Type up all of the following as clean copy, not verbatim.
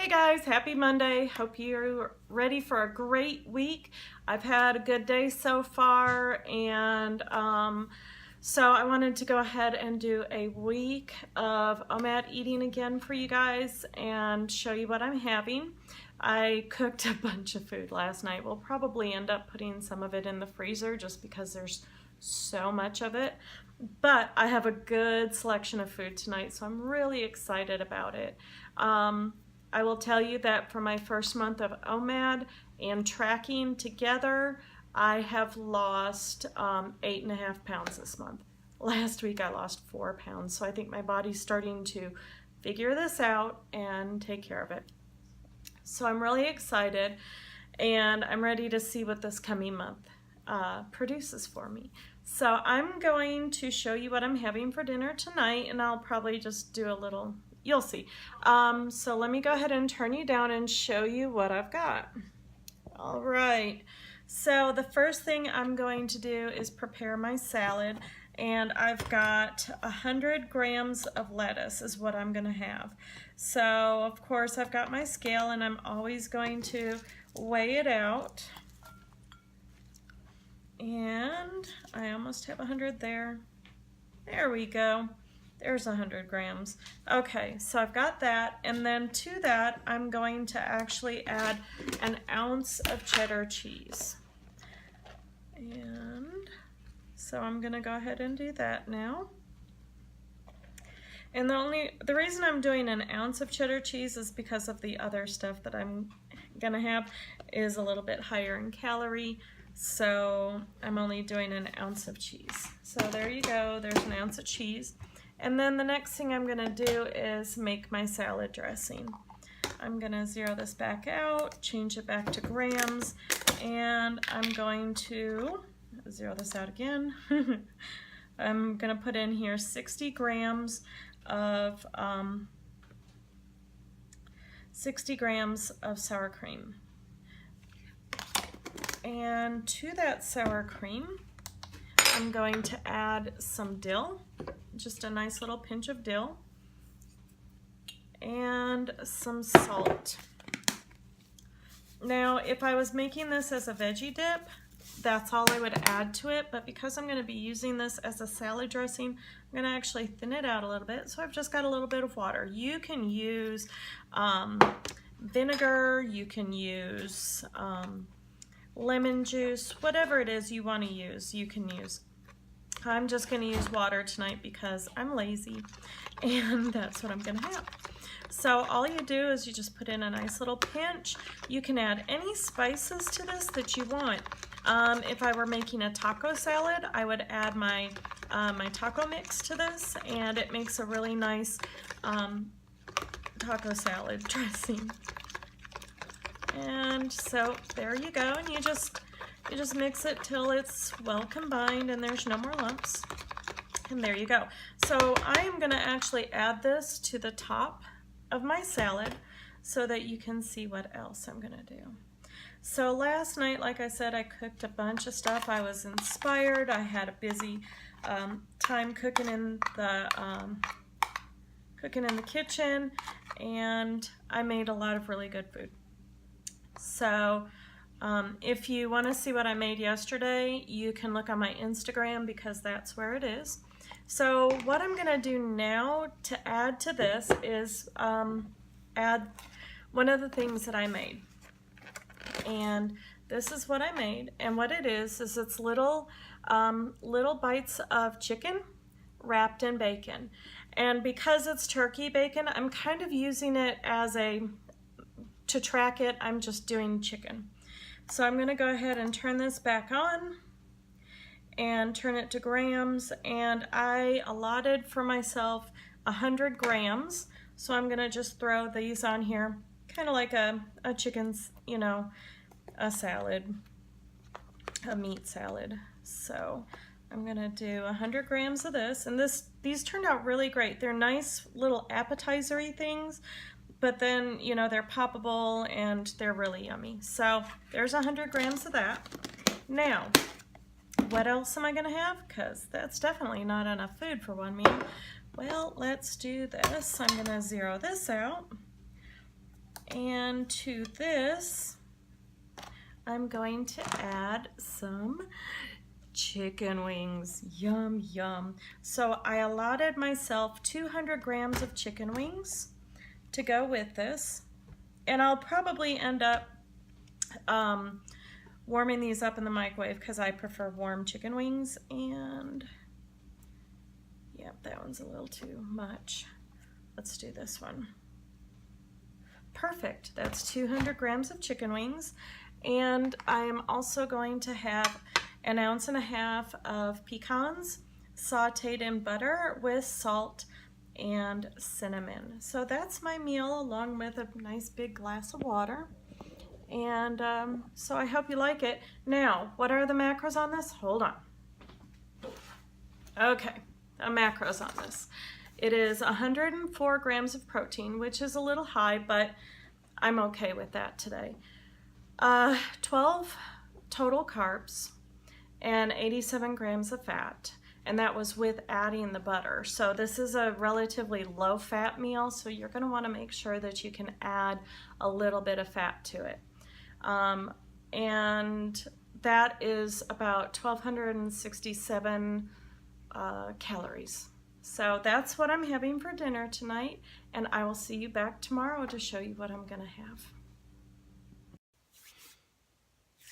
Hey guys, happy Monday. Hope you're ready for a great week. I've had a good day so far, and so I wanted to go ahead and do a week of Omad Eating again for you guys and show you what I'm having. I cooked a bunch of food last night. We'll probably end up putting some of it in the freezer just because there's so much of it. But I have a good selection of food tonight, so I'm really excited about it. I will tell you that for my first month of Omad and tracking together, I have lost 8.5 pounds this month. Last week I lost 4 pounds, so I think my body's starting to figure this out and take care of it. So I'm really excited, and I'm ready to see what this coming month produces for me. So I'm going to show you what I'm having for dinner tonight, and I'll probably just do a little, you'll see. So let me go ahead and turn you down and show you what I've got. All right, so the first thing I'm going to do is prepare my salad, and I've got 100 grams of lettuce is what I'm gonna have. So of course I've got my scale, and I'm always going to weigh it out. And I almost have 100 there. There we go. There's 100 grams. Okay, so I've got that, and then to that I'm going to actually add an ounce of cheddar cheese. And so I'm gonna go ahead and do that now. And the reason I'm doing an ounce of cheddar cheese is because of the other stuff that I'm gonna have is a little bit higher in calorie. So I'm only doing an ounce of cheese. So there you go, there's an ounce of cheese. And then the next thing I'm gonna do is make my salad dressing. I'm gonna zero this back out, change it back to grams, and I'm going to zero this out again. I'm gonna put in here 60 grams of sour cream. And to that sour cream, I'm going to add some dill, just a nice little pinch of dill, and some salt. Now, if I was making this as a veggie dip, that's all I would add to it, but because I'm going to be using this as a salad dressing, I'm going to actually thin it out a little bit, so I've just got a little bit of water. You can use vinegar, you can use lemon juice, whatever it is you want to use, you can use. I'm just going to use water tonight because I'm lazy, and that's what I'm going to have. So all you do is you just put in a nice little pinch. You can add any spices to this that you want. If I were making a taco salad, I would add my taco mix to this, and it makes a really nice taco salad dressing. And so there you go, and you just mix it till it's well combined and there's no more lumps. And there you go. So I am going to actually add this to the top of my salad so that you can see what else I'm going to do. So last night, like I said, I cooked a bunch of stuff. I was inspired. I had a busy time cooking in the kitchen, and I made a lot of really good food. So if you want to see what I made yesterday, you can look on my Instagram because that's where it is. So what I'm going to do now to add to this is add one of the things that I made. And this is what I made. And what it is it's little bites of chicken wrapped in bacon. And because it's turkey bacon, I'm kind of using it as to track it, I'm just doing chicken. So I'm going to go ahead and turn this back on and turn it to grams, and I allotted for myself 100 grams. So I'm going to just throw these on here, kind of like a chicken's, you know, a salad, a meat salad. So I'm going to do 100 grams of this, and these turned out really great. They're nice little appetizer-y things, but then, you know, they're poppable and they're really yummy. So there's 100 grams of that. Now, what else am I gonna have? Because that's definitely not enough food for one meal. Well, let's do this. I'm gonna zero this out. And to this, I'm going to add some chicken wings. Yum, yum. So I allotted myself 200 grams of chicken wings to go with this. And I'll probably end up warming these up in the microwave because I prefer warm chicken wings. And yep, that one's a little too much. Let's do this one. Perfect. That's 200 grams of chicken wings. And I'm also going to have 1.5 ounces of pecans sauteed in butter with salt and cinnamon. So that's my meal, along with a nice big glass of water. And so I hope you like it. Now, what are the macros on this? Hold on. Okay, the macros on this. It is 104 grams of protein, which is a little high, but I'm okay with that today. 12 total carbs and 87 grams of fat, and that was with adding the butter. So this is a relatively low fat meal, so you're going to want to make sure that you can add a little bit of fat to it. And that is about 1,267 calories. So that's what I'm having for dinner tonight, and I will see you back tomorrow to show you what I'm going to have.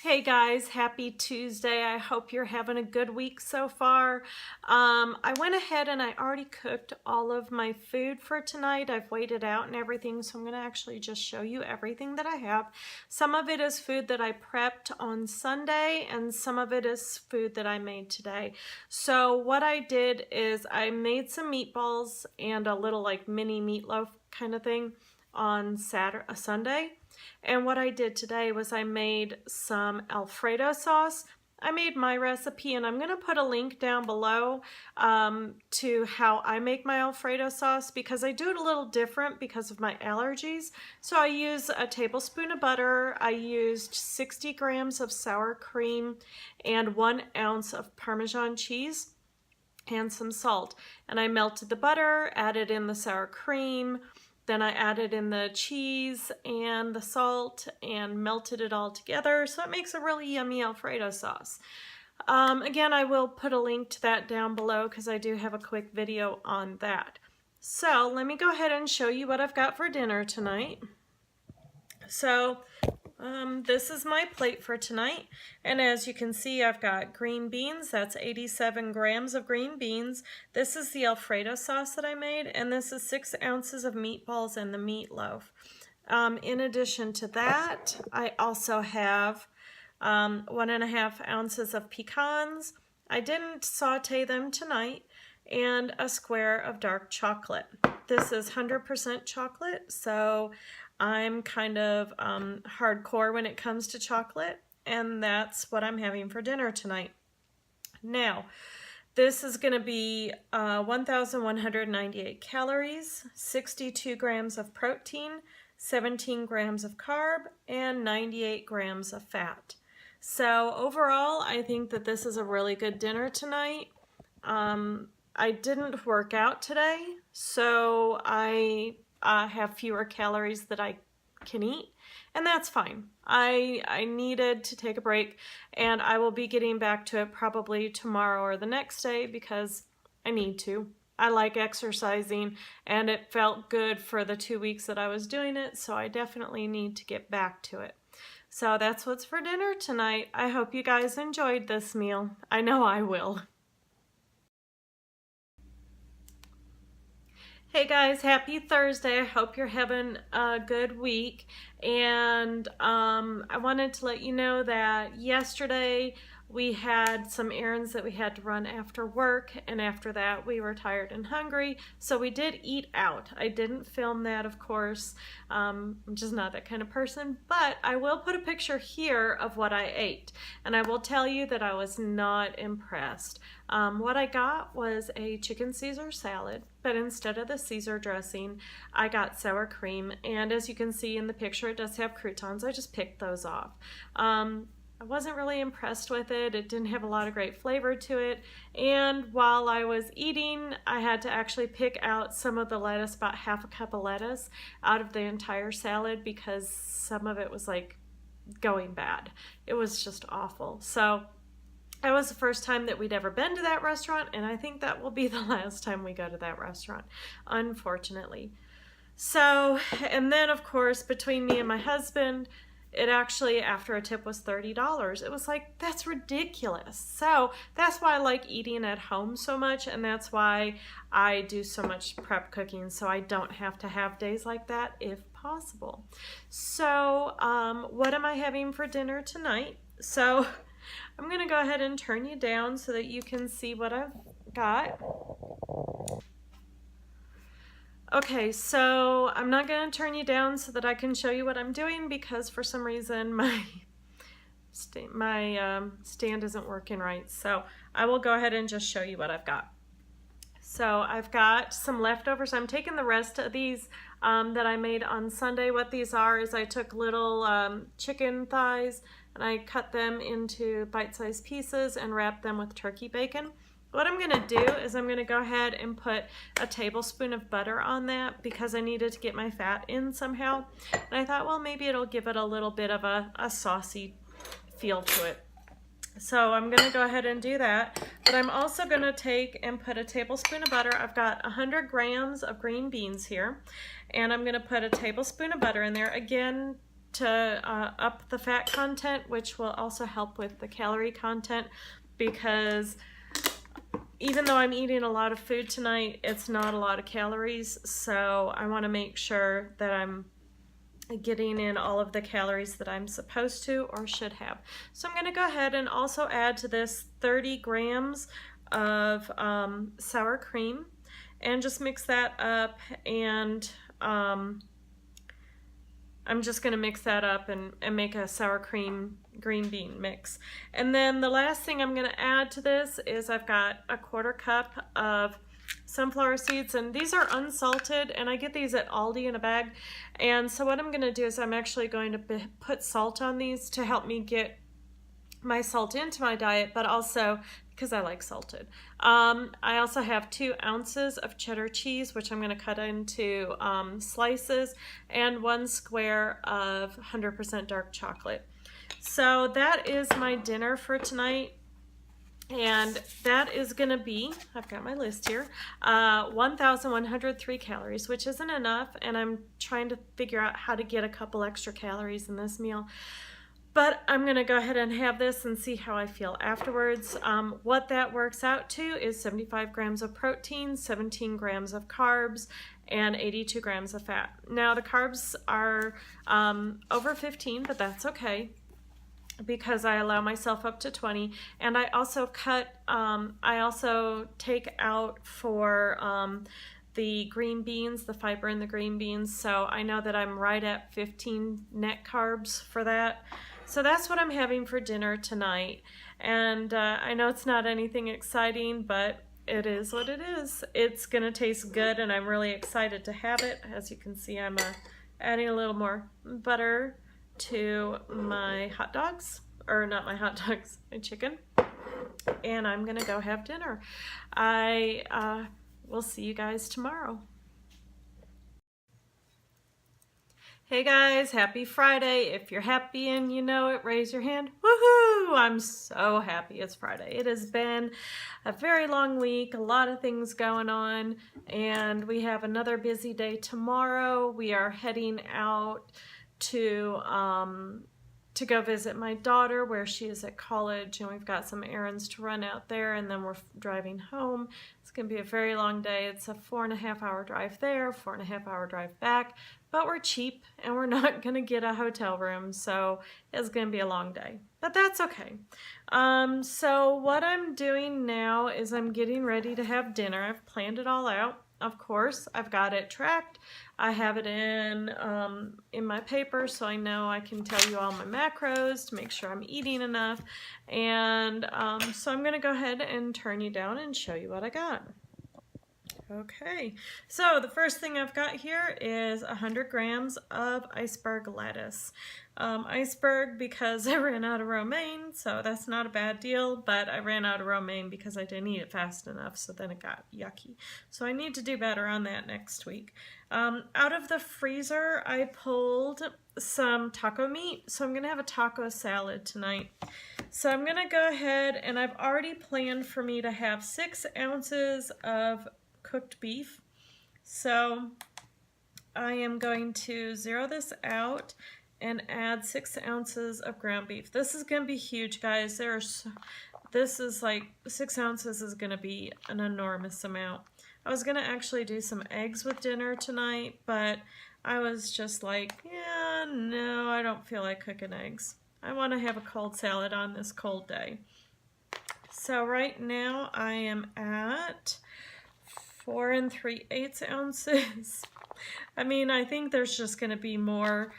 Hey guys, happy Tuesday. I hope you're having a good week so far. I went ahead and I already cooked all of my food for tonight. I've weighed it out and everything, so I'm going to actually just show you everything that I have. Some of it is food that I prepped on Sunday, and some of it is food that I made today. So what I did is I made some meatballs and a little like mini meatloaf kind of thing on Sunday. And what I did today was I made some Alfredo sauce. I made my recipe, and I'm going to put a link down below to how I make my Alfredo sauce, because I do it a little different because of my allergies. So I use a tablespoon of butter. I used 60 grams of sour cream and 1 ounce of Parmesan cheese and some salt. And I melted the butter, added in the sour cream, then I added in the cheese and the salt and melted it all together. So it makes a really yummy Alfredo sauce. Again, I will put a link to that down below because I do have a quick video on that. So let me go ahead and show you what I've got for dinner tonight. So this is my plate for tonight, and as you can see, I've got green beans. That's 87 grams of green beans. This is the Alfredo sauce that I made, and this is 6 ounces of meatballs and the meatloaf. In addition to that, I also have 1.5 ounces of pecans. I didn't saute them tonight, and a square of dark chocolate. This is 100% chocolate, so I'm kind of hardcore when it comes to chocolate, and that's what I'm having for dinner tonight. Now, this is going to be 1,198 calories, 62 grams of protein, 17 grams of carb, and 98 grams of fat. So overall, I think that this is a really good dinner tonight. I didn't work out today, so I have fewer calories that I can eat, and that's fine. I needed to take a break, and I will be getting back to it probably tomorrow or the next day because I need to. I like exercising, and it felt good for the 2 weeks that I was doing it, so I definitely need to get back to it. So that's what's for dinner tonight. I hope you guys enjoyed this meal. I know I will. Hey guys, happy Thursday. I hope you're having a good week. And I wanted to let you know that yesterday we had some errands that we had to run after work, and after that we were tired and hungry, so we did eat out. I didn't film that, of course. I'm just not that kind of person, but I will put a picture here of what I ate, and I will tell you that I was not impressed. What I got was a chicken Caesar salad, but instead of the Caesar dressing, I got sour cream, and as you can see in the picture, it does have croutons. I just picked those off. I wasn't really impressed with it. It didn't have a lot of great flavor to it. And while I was eating, I had to actually pick out some of the lettuce, about half a cup of lettuce, out of the entire salad because some of it was like going bad. It was just awful. So that was the first time that we'd ever been to that restaurant, and I think that will be the last time we go to that restaurant, unfortunately. So, and then of course, between me and my husband, it actually, after a tip, was $30. It was like, that's ridiculous. So that's why I like eating at home so much, and that's why I do so much prep cooking, so I don't have to have days like that if possible. So what am I having for dinner tonight? So I'm gonna go ahead and turn you down so that you can see what I've got. Okay, so I'm not going to turn you down so that I can show you what I'm doing because for some reason my stand isn't working right. So I will go ahead and just show you what I've got. So I've got some leftovers. I'm taking the rest of these that I made on Sunday. What these are is I took little chicken thighs and I cut them into bite-sized pieces and wrapped them with turkey bacon. What I'm gonna do is I'm gonna go ahead and put a tablespoon of butter on that because I needed to get my fat in somehow. And I thought, well, maybe it'll give it a little bit of a saucy feel to it. So I'm gonna go ahead and do that. But I'm also gonna take and put a tablespoon of butter. I've got 100 grams of green beans here. And I'm gonna put a tablespoon of butter in there, again, to up the fat content, which will also help with the calorie content because even though I'm eating a lot of food tonight, it's not a lot of calories, so I want to make sure that I'm getting in all of the calories that I'm supposed to or should have. So I'm going to go ahead and also add to this 30 grams of sour cream and just mix that up, and I'm just going to mix that up and make a sour cream green bean mix. And then the last thing I'm going to add to this is I've got a 1/4 cup of sunflower seeds, and these are unsalted, and I get these at Aldi in a bag. And so what I'm going to do is I'm actually going to put salt on these to help me get my salt into my diet, but also because I like salted. I also have 2 ounces of cheddar cheese, which I'm going to cut into slices, and 1 square of 100% dark chocolate. So that is my dinner for tonight. And that is going to be, I've got my list here, 1,103 calories, which isn't enough. And I'm trying to figure out how to get a couple extra calories in this meal. But I'm going to go ahead and have this and see how I feel afterwards. What that works out to is 75 grams of protein, 17 grams of carbs, and 82 grams of fat. Now the carbs are over 15, but that's okay because I allow myself up to 20. And I also I also take out for the green beans, the fiber in the green beans. So I know that I'm right at 15 net carbs for that. So that's what I'm having for dinner tonight. And I know it's not anything exciting, but it is what it is. It's gonna taste good and I'm really excited to have it. As you can see, I'm adding a little more butter to my hot dogs, or not my hot dogs, my chicken. And I'm gonna go have dinner. I will see you guys tomorrow. Hey guys, happy Friday. If you're happy and you know it, raise your hand. Woohoo! I'm so happy it's Friday. It has been a very long week, a lot of things going on, and we have another busy day tomorrow. We are heading out to go visit my daughter where she is at college, and we've got some errands to run out there, and then we're driving home. It's going to be a very long day. It's a 4.5-hour drive there, 4.5-hour drive back, but we're cheap and we're not going to get a hotel room, so it's going to be a long day, but that's okay. So what I'm doing now is I'm getting ready to have dinner. I've planned it all out. Of course, I've got it tracked. I have it in my paper, so I know I can tell you all my macros to make sure I'm eating enough. And so I'm going to go ahead and turn you down and show you what I got. Okay, so the first thing I've got here is 100 grams of iceberg lettuce. Iceberg because I ran out of romaine, so that's not a bad deal, but I ran out of romaine because I didn't eat it fast enough, so then it got yucky. So I need to do better on that next week. Out of the freezer, I pulled some taco meat, so I'm going to have a taco salad tonight. So I'm going to go ahead, and I've already planned for me to have 6 ounces of cooked beef. So I am going to zero this out and add 6 ounces of ground beef. This is going to be huge, guys. This is like 6 ounces is going to be an enormous amount. I was going to actually do some eggs with dinner tonight, but I was just like, yeah, no, I don't feel like cooking eggs. I want to have a cold salad on this cold day. So right now I am at 4 3/8 ounces. I mean, I think there's just going to be more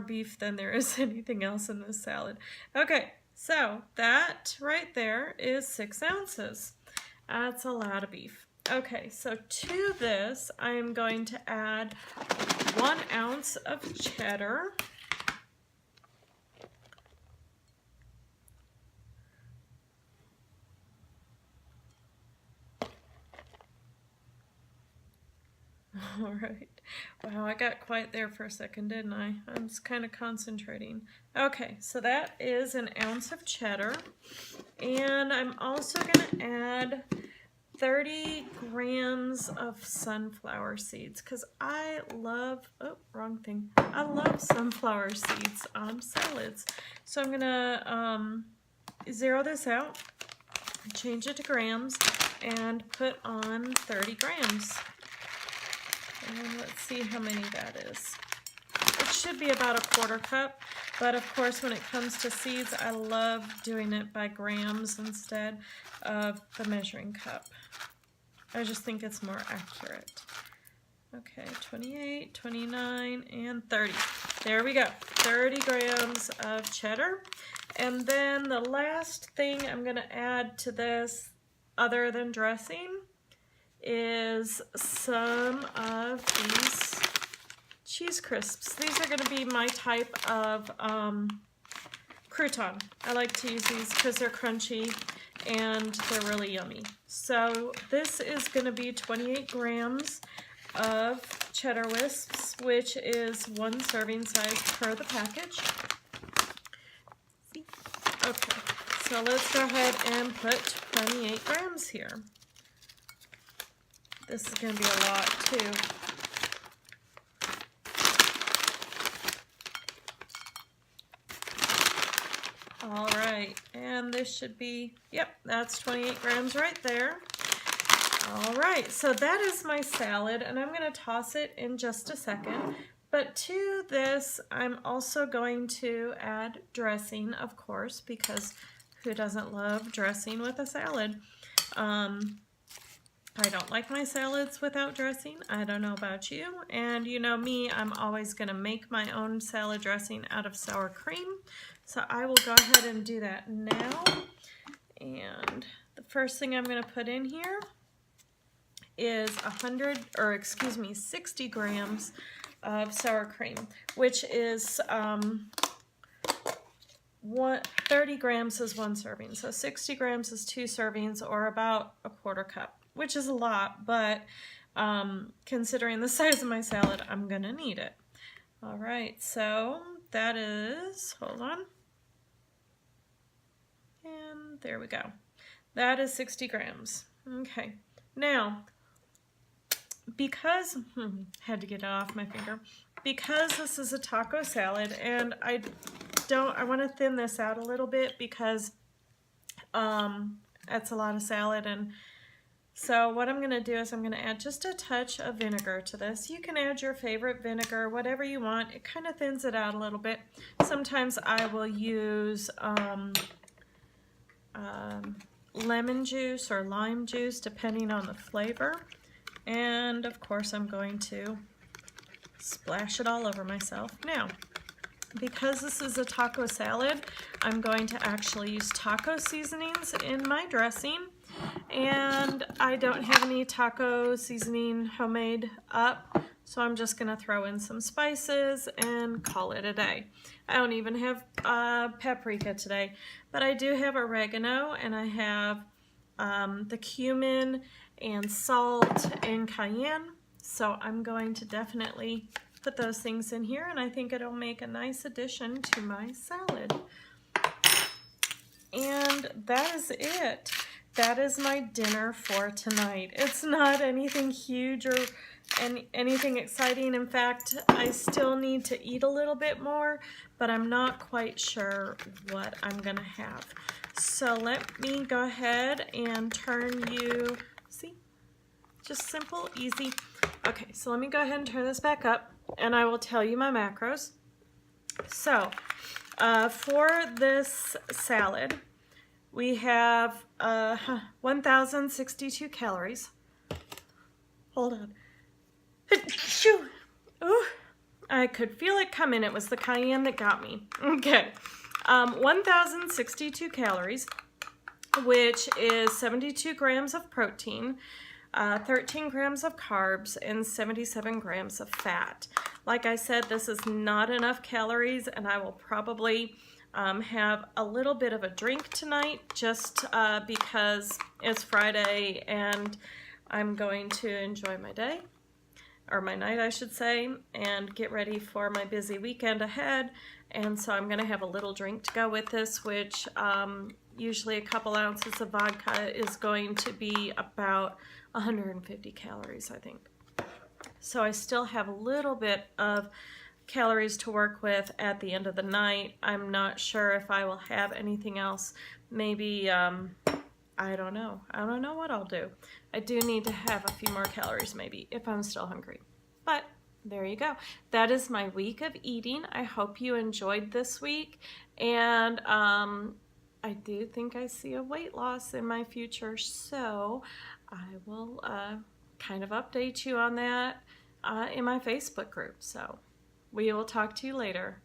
beef than there is anything else in this salad. Okay, so that right there is 6 ounces. That's a lot of beef. Okay, so to this, I'm going to add 1 ounce of cheddar. All right. Wow, I got quiet there for a second, didn't I? I'm just kind of concentrating. Okay, so that is 1 ounce of cheddar. And I'm also going to add 30 grams of sunflower seeds because I love, oh, wrong thing. I love sunflower seeds on salads. So I'm going to zero this out, change it to grams, and put on 30 grams. And let's see how many that is. It should be about 1/4 cup, but of course when it comes to seeds, I love doing it by grams instead of the measuring cup. I just think it's more accurate. Okay, 28, 29, and 30. There we go, 30 grams of cheddar. And then the last thing I'm gonna add to this, other than dressing, is some of these cheese crisps. These are going to be my type of crouton. I like to use these because they're crunchy and they're really yummy. So this is going to be 28 grams of cheddar whisps, which is 1 serving size per the package. Okay, so let's go ahead and put 28 grams here. This is going to be a lot too. All right, and this should be, yep, that's 28 grams right there. All right, so that is my salad, and I'm going to toss it in just a second. But to this, I'm also going to add dressing, of course, because who doesn't love dressing with a salad? I don't like my salads without dressing. I don't know about you. And you know me, I'm always going to make my own salad dressing out of sour cream. So I will go ahead and do that now. And the first thing I'm going to put in here is 60 grams of sour cream, which is 30 grams is 1 serving. So 60 grams is 2 servings, or about 1/4 cup. Which is a lot, but considering the size of my salad, I'm gonna need it. All right, so that is, hold on. And there we go. That is 60 grams. Okay, now, because, had to get it off my finger, because this is a taco salad, and I wanna thin this out a little bit because that's a lot of salad, and so what I'm going to do is I'm going to add just a touch of vinegar to this. You can add your favorite vinegar, whatever you want. It kind of thins it out a little bit. Sometimes I will use lemon juice or lime juice, depending on the flavor. And of course I'm going to splash it all over myself. Now, because this is a taco salad, I'm going to actually use taco seasonings in my dressing. and I don't have any taco seasoning homemade up, so I'm just gonna throw in some spices and call it a day. I don't even have paprika today, but I do have oregano, and I have the cumin and salt and cayenne, so I'm going to definitely put those things in here, and I think it'll make a nice addition to my salad. And that is it. That is my dinner for tonight. It's not anything huge or anything exciting. In fact, I still need to eat a little bit more, but I'm not quite sure what I'm gonna have. So let me go ahead and turn you, see, just simple, easy. Okay, so let me go ahead and turn this back up, and I will tell you my macros. So for this salad, we have 1,062 calories. Hold on. Ooh, I could feel it coming. It was the cayenne that got me. Okay. 1,062 calories, which is 72 grams of protein, 13 grams of carbs, and 77 grams of fat. Like I said, this is not enough calories, and I will probably have a little bit of a drink tonight just because it's Friday and I'm going to enjoy my day, or my night I should say, and get ready for my busy weekend ahead. And so I'm going to have a little drink to go with this, which usually a couple ounces of vodka is going to be about 150 calories, I think. So I still have a little bit of calories to work with at the end of the night. I'm not sure if I will have anything else. Maybe, I don't know. I don't know what I'll do. I do need to have a few more calories maybe if I'm still hungry. But there you go. That is my week of eating. I hope you enjoyed this week. And I do think I see a weight loss in my future. So I will kind of update you on that in my Facebook group. So we will talk to you later.